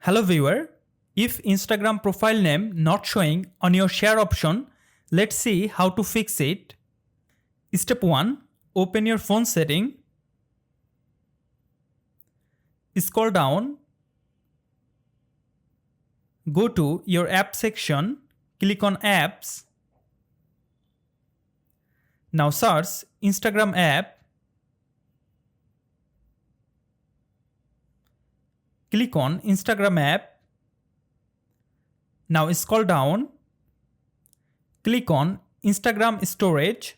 Hello viewer, if Instagram profile name not showing on your share option, let's see how to fix it. Step 1. Open your phone setting. Scroll down. Go to your app section. Click on apps. Now search Instagram app. Click on Instagram app. Now scroll down. Click on Instagram storage.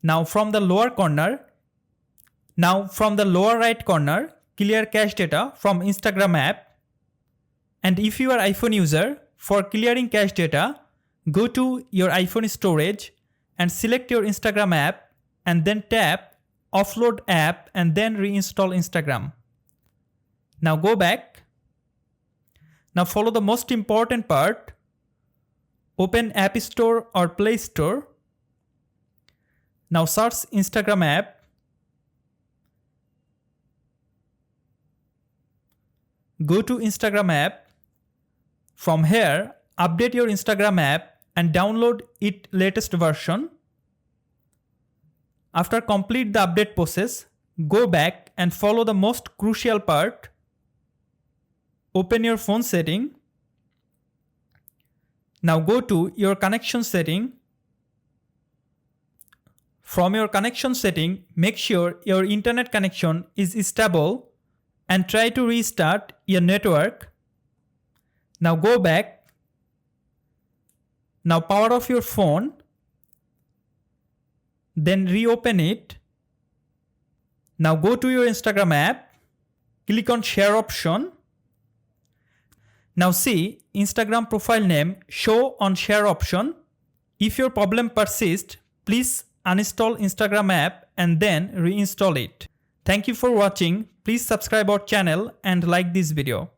Now from the lower right corner, clear cache data from Instagram app. And if you are iPhone user, for clearing cache data, go to your iPhone storage and select your Instagram app and then tap offload app and then reinstall Instagram. Now go back. Now follow the most important part. Open App Store or Play Store. Now search Instagram app. Go to Instagram app. From here, update your Instagram app and download its latest version. After complete the update process, go back and follow the most crucial part. Open your phone setting. Now go to your connection setting. From your connection setting, make sure your internet connection is stable and try to restart your network. Now go back. Now power off your phone. Then reopen it. Now go to your Instagram app. Click on share option. Now see Instagram profile name show on share option. If your problem persists, please uninstall Instagram app and then reinstall it. Thank you for watching. Please subscribe our channel and like this video.